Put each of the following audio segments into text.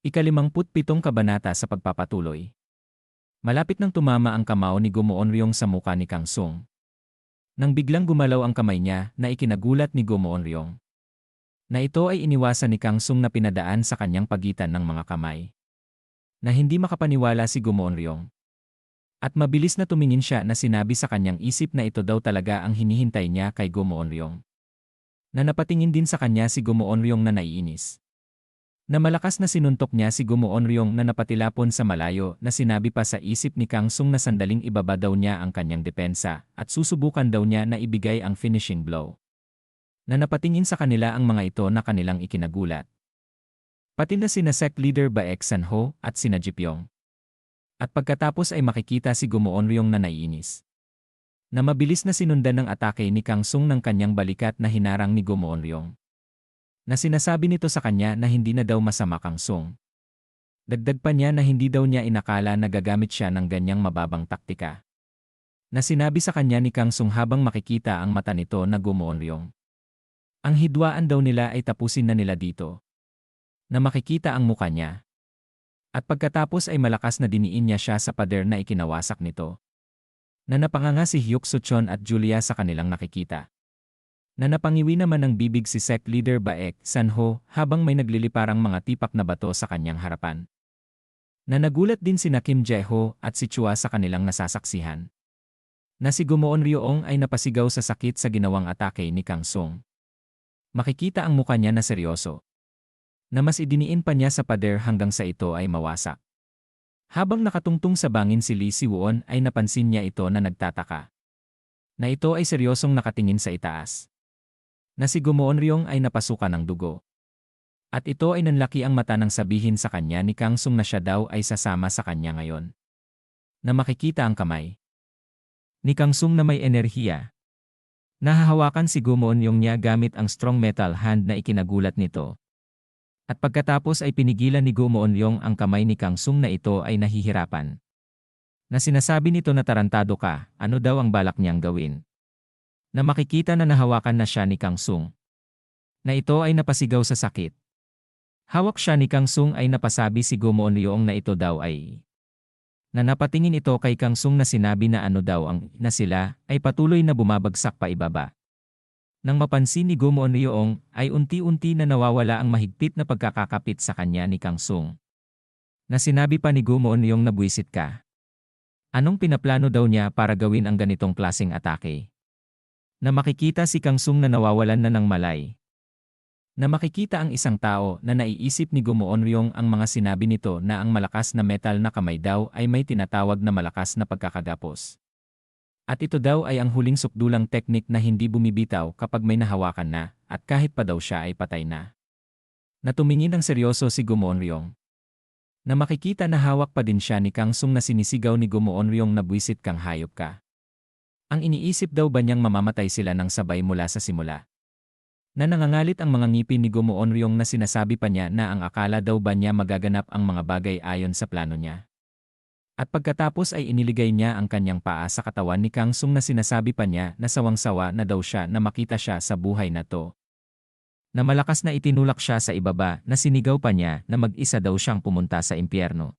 Ika-57 kabanata sa pagpapatuloy. Malapit nang tumama ang kamao ni Gomoonryong sa muka ni Kang Sung. Nang biglang gumalaw ang kamay niya na ikinagulat ni Gomoonryong. Na ito ay iniwasan ni Kang Sung na pinadaan sa kanyang pagitan ng mga kamay. Na hindi makapaniwala si Gomoonryong. At mabilis na tumingin siya na sinabi sa kanyang isip na ito daw talaga ang hinihintay niya kay Gomoonryong. Na napatingin din sa kanya si Gomoonryong na naiinis. Na malakas na sinuntok niya si Gomoonryong na napatilapon sa malayo na sinabi pa sa isip ni Kang Sung na sandaling ibaba daw niya ang kanyang depensa at susubukan daw niya na ibigay ang finishing blow. Na napatingin sa kanila ang mga ito na kanilang ikinagulat. Pati na sina sect leader Baek Sanho at sina Jipyong. At pagkatapos ay makikita si Gomoonryong na naiinis. Na mabilis na sinundan ng atake ni Kang Sung ng kanyang balikat na hinarang ni Gomoonryong. Na sinasabi nito sa kanya na hindi na daw masama Kang Sung. Dagdag pa niya na hindi daw niya inakala na gagamit siya ng ganyang mababang taktika. Na sinabi sa kanya ni Kang Sung habang makikita ang mata nito na Gomoonryong. Ang hidwaan daw nila ay tapusin na nila dito. Na makikita ang muka niya. At pagkatapos ay malakas na diniin niya siya sa pader na ikinawasak nito. Na napanganga si Hyuk Soo-chon at Julia sa kanilang nakikita. Na napangiwi naman ng bibig si sect leader Baek Sanho habang may nagliliparang mga tipak na bato sa kanyang harapan. Na nagulat din sina Kim Jae-ho at si Chua sa kanilang nasasaksihan. Na si Gomoonryong ay napasigaw sa sakit sa ginawang atake ni Kang Sung. Makikita ang muka niya na seryoso. Na mas idiniin pa niya sa pader hanggang sa ito ay mawasak. Habang nakatungtong sa bangin si Lee Si-won ay napansin niya ito na nagtataka. Na ito ay seryosong nakatingin sa itaas. Na si Gomoonryong ay napasukan ng dugo. At ito ay nanlaki ang mata nang sabihin sa kanya ni Kang Sung na siya daw ay sasama sa kanya ngayon. Na makikita ang kamay ni Kang Sung na may enerhiya. Nahahawakan si Gomoonryong niya gamit ang strong metal hand na ikinagulat nito. At pagkatapos ay pinigilan ni Gomoonryong ang kamay ni Kang Sung na ito ay nahihirapan. Na sinasabi nito na tarantado ka, ano daw ang balak niyang gawin. Na makikita na nahawakan na siya ni Kang Sung. Na ito ay napasigaw sa sakit. Hawak siya ni Kang Sung ay napasabi si Gomoonryong na ito daw ay. Na napatingin ito kay Kang Sung na sinabi na ano daw ang na sila ay patuloy na bumabagsak pa ibaba. Nang mapansin ni Gomoonryong ay unti-unti na nawawala ang mahigpit na pagkakakapit sa kanya ni Kang Sung. Na sinabi pa ni Gomoonryong na buwisit ka. Anong pinaplano daw niya para gawin ang ganitong klaseng atake? Na makikita si Kang Sung na nawawalan na ng malay. Na makikita ang isang tao na naiisip ni Gomoonryong ang mga sinabi nito na ang malakas na metal na kamay daw ay may tinatawag na malakas na pagkakagapos. At ito daw ay ang huling sukdulang teknik na hindi bumibitaw kapag may nahawakan na at kahit pa daw siya ay patay na. Na tumingin ang seryoso si Gomoonryong. Na makikita na hawak pa din siya ni Kang Sung na sinisigaw ni Gomoonryong na buwisit kang hayop ka. Ang iniisip daw ba niyang mamamatay sila ng sabay mula sa simula? Na nangangalit ang mga ngipin ni Gomoonryong na sinasabi pa niya na ang akala daw ba niya magaganap ang mga bagay ayon sa plano niya. At pagkatapos ay iniligay niya ang kanyang paa sa katawan ni Kang Sung na sinasabi pa niya na sawang-sawa na daw siya na makita siya sa buhay na to. Na malakas na itinulak siya sa ibaba na sinigaw pa niya na mag-isa daw siyang pumunta sa impyerno.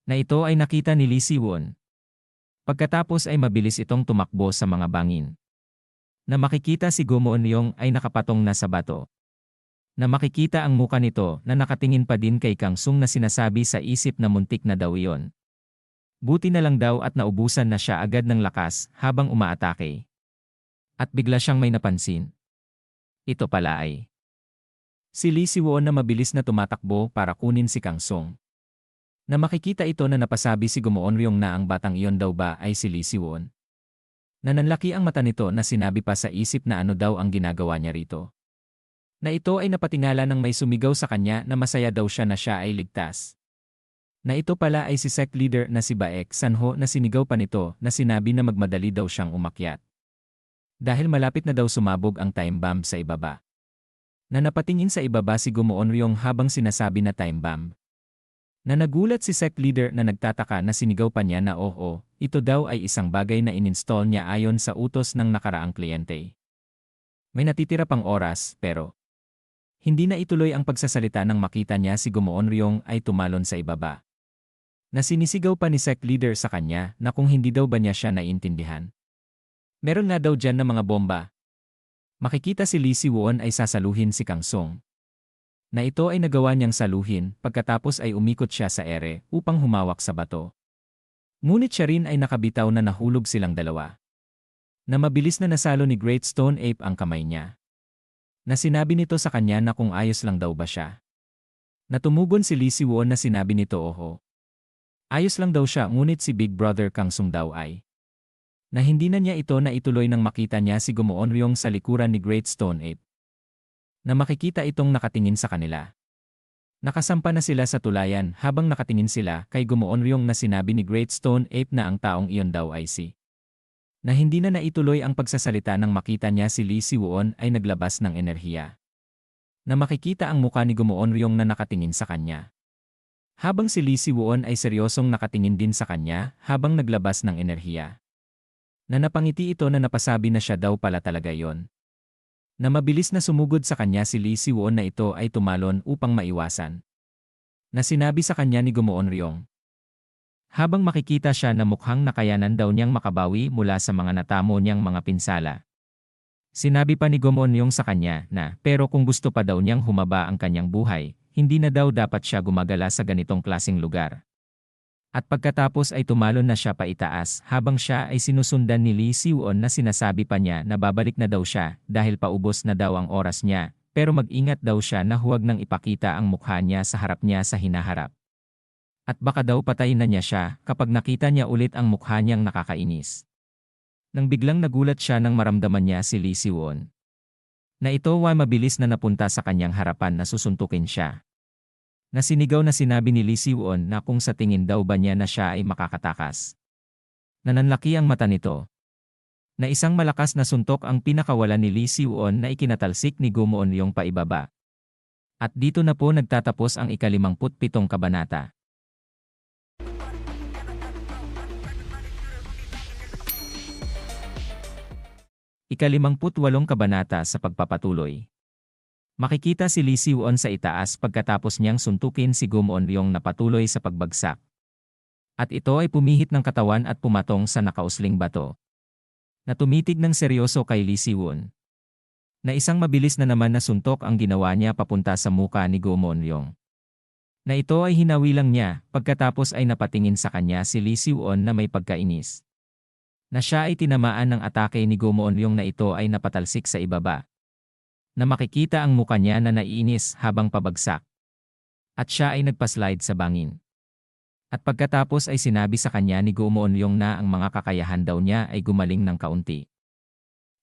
Na ito ay nakita ni Lee Si-won. Pagkatapos ay mabilis itong tumakbo sa mga bangin. Na makikita si Gomoonryong ay nakapatong na sa bato. Na makikita ang muka nito na nakatingin pa din kay Kang Sung na sinasabi sa isip na muntik na daw iyon. Buti na lang daw at naubusan na siya agad ng lakas habang umaatake. At bigla siyang may napansin. Ito pala ay si Lee Si-won na mabilis na tumatakbo para kunin si Kang Sung. Na makikita ito na napasabi si Gomoonryong na ang batang iyon daw ba ay si Lee Si-won. Na nanlaki ang mata nito na sinabi pa sa isip na ano daw ang ginagawa niya rito. Na ito ay napatingala ng may sumigaw sa kanya na masaya daw siya na siya ay ligtas. Na ito pala ay si sect leader na si Baek Sanho na sinigaw pa nito na sinabi na magmadali daw siyang umakyat. Dahil malapit na daw sumabog ang time bomb sa ibaba. Na napatingin sa ibaba si Gomoonryong habang sinasabi na time bomb. Na nagulat si sect leader na nagtataka na sinigaw pa niya na oo, ito daw ay isang bagay na ininstall niya ayon sa utos ng nakaraang kliyente. May natitira pang oras pero Hindi na ituloy ang pagsasalita nang makita niya si Gumuon Ryong ay tumalon sa ibaba. Nasinisigaw pa ni sect leader sa kanya na kung hindi daw ba niya siya naiintindihan. Meron nga daw dyan na mga bomba. Makikita si Lee Si-won ay sasaluhin si Kang Sung. Na ito ay nagawa niyang saluhin pagkatapos ay umikot siya sa ere upang humawak sa bato. Ngunit siya rin ay nakabitaw na nahulog silang dalawa. Na mabilis na nasalo ni Great Stone Ape ang kamay niya. Na sinabi nito sa kanya na kung ayos lang daw ba siya. Natumugon si Lee Si-won na sinabi nito oho. Ayos lang daw siya ngunit si Big Brother Kang Sung daw ay. Na hindi na niya ito na ituloy nang makita niya si Gumuon Ryong sa likuran ni Great Stone Ape. Na makikita itong nakatingin sa kanila. Nakasampa na sila sa tulayan habang nakatingin sila kay Gumuon Ryong na sinabi ni Great Stone Ape na ang taong iyon daw ay si. Na hindi na naituloy ang pagsasalita nang makita niya si Lee Si-won ay naglabas ng enerhiya. Na makikita ang muka ni Gumuon Ryong na nakatingin sa kanya. Habang si Lee Si-won ay seryosong nakatingin din sa kanya habang naglabas ng enerhiya. Na napangiti ito na napasabi na siya daw pala talaga yon. Na mabilis na sumugod sa kanya si Lee Si-won na ito ay tumalon upang maiwasan. Na sinabi sa kanya ni Gumuon Ryong. Habang makikita siya na mukhang nakayanan daw niyang makabawi mula sa mga natamo niyang mga pinsala. Sinabi pa ni Gumuon Ryong sa kanya na pero kung gusto pa daw niyang humaba ang kanyang buhay, hindi na daw dapat siya gumagala sa ganitong klaseng lugar. At pagkatapos ay tumalon na siya paitaas habang siya ay sinusundan ni Lee Si-won na sinasabi pa niya na babalik na daw siya dahil paubos na daw ang oras niya, pero mag-ingat daw siya na huwag nang ipakita ang mukha niya sa harap niya sa hinaharap. At baka daw patayin na niya siya kapag nakita niya ulit ang mukha niyang nakakainis. Nang biglang nagulat siya nang maramdaman niya si Lee Si-won. Na ito ay mabilis na napunta sa kanyang harapan na susuntukin siya. Nasinigaw na sinabi ni Lee Si-won na kung sa tingin daw ba niya na siya ay makakatakas. Nananlaki ang mata nito. Na isang malakas na suntok ang pinakawalan ni Lee Si-won na ikinatalsik ni Gumuon Ryong paibaba. At dito na po nagtatapos ang ika-57 kabanata. Ika-58 kabanata sa pagpapatuloy. Makikita si Lee Si-won sa itaas pagkatapos niyang suntukin si Gumuon Ryong na patuloy sa pagbagsak. At ito ay pumihit ng katawan at pumatong sa nakausling bato. Na tumitig ng seryoso kay Lee Si-won. Na isang mabilis na naman na suntok ang ginawa niya papunta sa muka ni Gumuon Ryong. Na ito ay hinawi lang niya pagkatapos ay napatingin sa kanya si Lee Si-won na may pagkainis. Na siya ay tinamaan ng atake ni Gumuon Ryong na ito ay napatalsik sa ibaba. Na makikita ang muka niya na naiinis habang pabagsak. At siya ay nagpaslide sa bangin. At pagkatapos ay sinabi sa kanya ni Gumuon Ryong na ang mga kakayahan daw niya ay gumaling ng kaunti.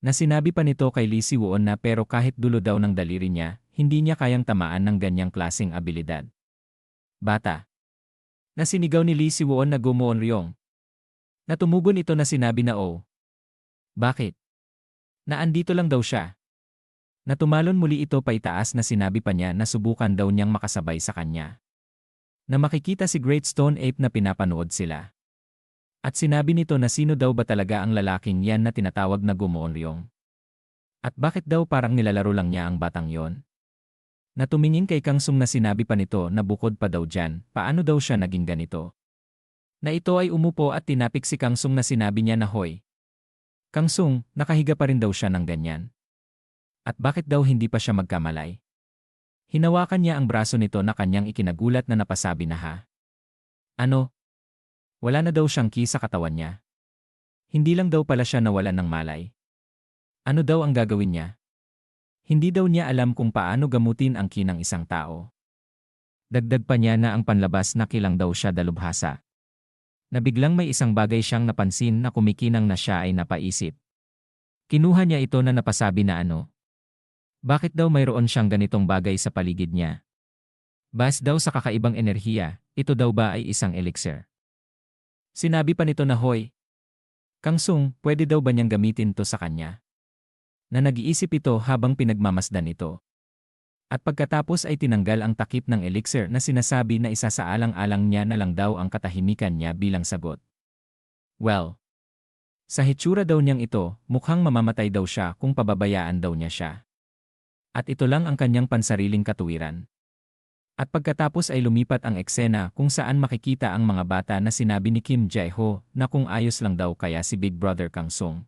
Na sinabi pa nito kay Lee Si-won na pero kahit dulo daw ng daliri niya, hindi niya kayang tamaan ng ganyang klaseng abilidad. Bata. Na sinigaw ni Lee Si-won na Gumuon Ryong. Natumugon ito na sinabi na oh. Bakit? Na andito lang daw siya. Natumalon muli ito paitaas na sinabi pa niya na subukan daw niyang makasabay sa kanya. Na makikita si Great Stone Ape na pinapanood sila. At sinabi nito na sino daw ba talaga ang lalaking yan na tinatawag na Gumuon Ryong. At bakit daw parang nilalaro lang niya ang batang yon. Na tumingin kay Kang Sung na sinabi pa nito na bukod pa daw dyan, paano daw siya naging ganito. Na ito ay umupo at tinapik si Kang Sung na sinabi niya na hoy. Kang Sung, nakahiga pa rin daw siya ng ganyan. At bakit daw hindi pa siya magkamalay? Hinawakan niya ang braso nito na kanyang ikinagulat na napasabi na ha. Ano? Wala na daw siyang ki sa katawan niya. Hindi lang daw pala siya nawalan ng malay. Ano daw ang gagawin niya? Hindi daw niya alam kung paano gamutin ang ki ng isang tao. Dagdag pa niya na ang panlabas na kilang daw siya dalubhasa. Na biglang may isang bagay siyang napansin na kumikinang na siya ay napaisip. Kinuha niya ito na napasabi na ano. Bakit daw mayroon siyang ganitong bagay sa paligid niya? Bas daw sa kakaibang enerhiya, ito daw ba ay isang elixir? Sinabi pa nito na hoy. Kang Sung, pwede daw ba niyang gamitin to sa kanya? Na nag-iisip ito habang pinagmamasdan ito. At pagkatapos ay tinanggal ang takip ng elixir na sinasabi na isasaalang-alang niya na lang daw ang katahimikan niya bilang sagot. Well, sa hitsura daw niyang ito, mukhang mamamatay daw siya kung pababayaan daw niya siya. At ito lang ang kanyang pansariling katuwiran. At pagkatapos ay lumipat ang eksena kung saan makikita ang mga bata na sinabi ni Kim Jae-ho na kung ayos lang daw kaya si Big Brother Kang Sung.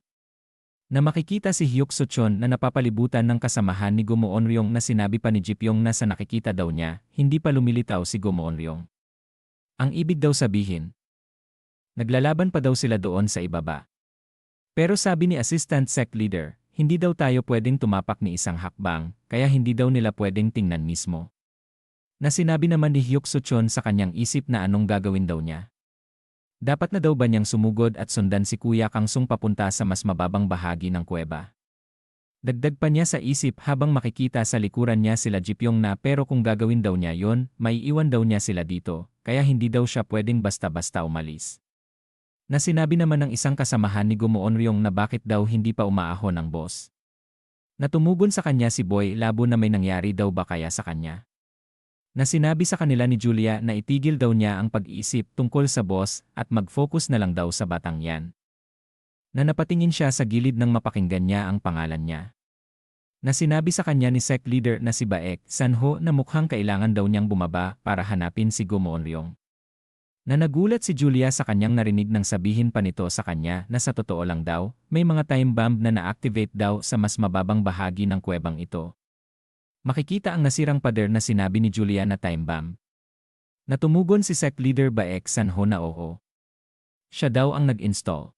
Na makikita si Hyuk Soo-chon na napapalibutan ng kasamahan ni Go Moon-ryong na sinabi pa ni Ji-pyong na sa nakikita daw niya, hindi pa lumilitaw si Go Moon-ryong. Ang ibig daw sabihin, naglalaban pa daw sila doon sa ibaba. Pero sabi ni Assistant Sec Leader, hindi daw tayo pwedeng tumapak ni isang hakbang, kaya hindi daw nila pwedeng tingnan mismo. Na sinabi naman ni Hyuk Soo-chon sa kanyang isip na anong gagawin daw niya. Dapat na daw ba niyang sumugod at sundan si Kuya Kang Sung papunta sa mas mababang bahagi ng kuweba? Dagdag pa niya sa isip habang makikita sa likuran niya sila Ji-pyong na pero kung gagawin daw niya yon, may iwan daw niya sila dito, kaya hindi daw siya pwedeng basta-basta umalis. Na sinabi naman ng isang kasamahan ni Go Moon-ryong na bakit daw hindi pa umaahon ang boss. Na tumugon sa kanya si Boy labo na may nangyari daw ba kaya sa kanya. Na sinabi sa kanila ni Julia na itigil daw niya ang pag-iisip tungkol sa boss at mag-focus na lang daw sa batang yan. Na napatingin siya sa gilid nang mapakinggan niya ang pangalan niya. Na sinabi sa kanya ni Sec Leader na si Baek Sanho na mukhang kailangan daw niyang bumaba para hanapin si Go Moon-ryong. Na nagulat si Julia sa kanyang narinig nang sabihin pa nito sa kanya na sa totoo lang daw, may mga time bomb na na-activate daw sa mas mababang bahagi ng kuwebang ito. Makikita ang nasirang pader na sinabi ni Julia na time bomb. Natumugon si Sec Leader Baek Sanho na oo. Siya daw ang nag-install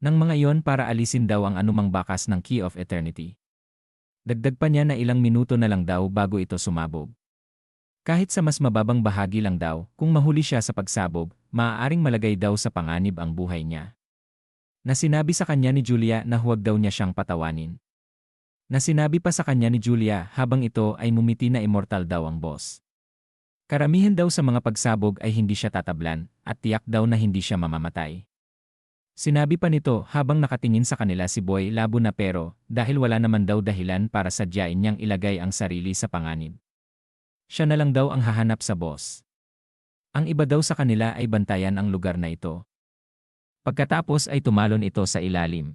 ng mga iyon para alisin daw ang anumang bakas ng Key of Eternity. Dagdag pa niya na ilang minuto na lang daw bago ito sumabog. Kahit sa mas mababang bahagi lang daw, kung mahuli siya sa pagsabog, maaaring malagay daw sa panganib ang buhay niya. Na sinabi sa kanya ni Julia na huwag daw niya siyang patawanin. Na sinabi pa sa kanya ni Julia habang ito ay mumiti na immortal daw ang boss. Karamihan daw sa mga pagsabog ay hindi siya tatablan at tiyak daw na hindi siya mamamatay. Sinabi pa nito habang nakatingin sa kanila si Boy labo na pero dahil wala naman daw dahilan para sadyain niyang ilagay ang sarili sa panganib. Siya na lang daw ang hahanap sa boss. Ang iba daw sa kanila ay bantayan ang lugar na ito. Pagkatapos ay tumalon ito sa ilalim.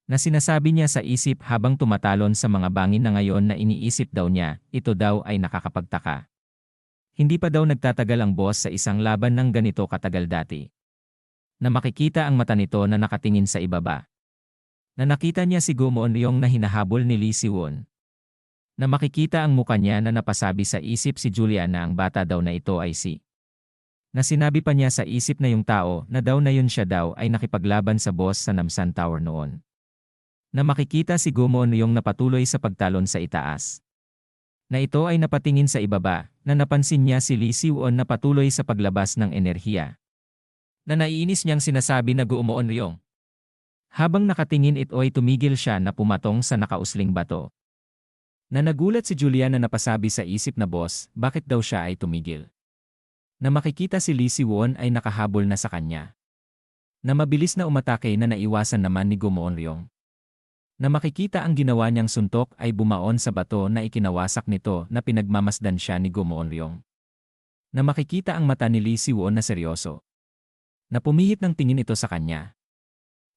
Na sinasabi niya sa isip habang tumatalon sa mga bangin na ngayon na iniisip daw niya, ito daw ay nakakapagtaka. Hindi pa daw nagtatagal ang boss sa isang laban ng ganito katagal dati. Na makikita ang mata nito na nakatingin sa ibaba. Na nakita niya si Go Moon-ryong na hinahabol ni Lee Si-won. Na makikita ang muka niya na napasabi sa isip si Julia na ang bata daw na ito ay si. Na sinabi pa niya sa isip na yung tao na daw na yun siya daw ay nakipaglaban sa boss sa Namsan Tower noon. Na makikita si Go Moon-ryong na patuloy sa pagtalon sa itaas. Na ito ay napatingin sa ibaba, na napansin niya si Lee Si-won na patuloy sa paglabas ng enerhiya. Na naiinis niyang sinasabi na Go Moon-ryong. Habang nakatingin ito ay tumigil siya na pumatong sa nakausling bato. Na nagulat si Julia na napasabi sa isip na boss, bakit daw siya ay tumigil. Na makikita si Lee Si-won ay nakahabol na sa kanya. Na mabilis na umatake na naiwasan naman ni Go Moon-ryong. Na makikita ang ginawa niyang suntok ay bumaon sa bato na ikinawasak nito na pinagmamasdan siya ni Go Moon-ryong. Na makikita ang mata ni Lee Si-won na seryoso. Na pumihit ng tingin ito sa kanya.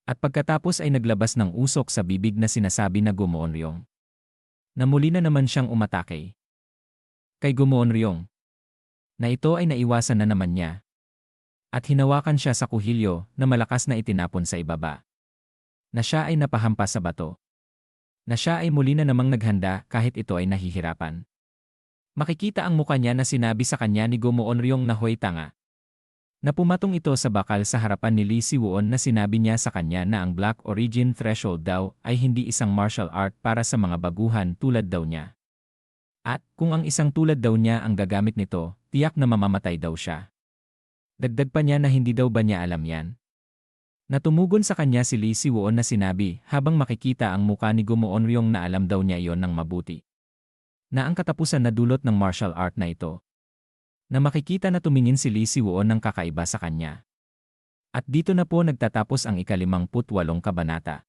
At pagkatapos ay naglabas ng usok sa bibig na sinasabi na Go Moon-ryong. Na muli na naman siyang umatake. Kay Go Moon-ryong. Na ito ay naiwasan na naman niya. At hinawakan siya sa kuhilyo na malakas na itinapon sa ibaba. Na siya ay napahampas sa bato. Na siya ay muli na namang naghanda kahit ito ay nahihirapan. Makikita ang muka niya na sinabi sa kanya ni Go Moon-ryong na hoy tanga. Na pumatong ito sa bakal sa harapan ni Lee Si-won na sinabi niya sa kanya na ang Black Origin Threshold daw ay hindi isang martial art para sa mga baguhan tulad daw niya. At kung ang isang tulad daw niya ang gagamit nito, tiyak na mamamatay daw siya. Dagdag pa niya na hindi daw ba niya alam yan. Natumugon sa kanya si Lee Si-won na sinabi habang makikita ang muka ni Go Moon-ryong na alam daw niya iyon ng mabuti. Na ang katapusan na dulot ng martial art na ito. Na makikita na tumingin si Lee Si-won ng kakaiba sa kanya. At dito na po nagtatapos ang ika-58 kabanata.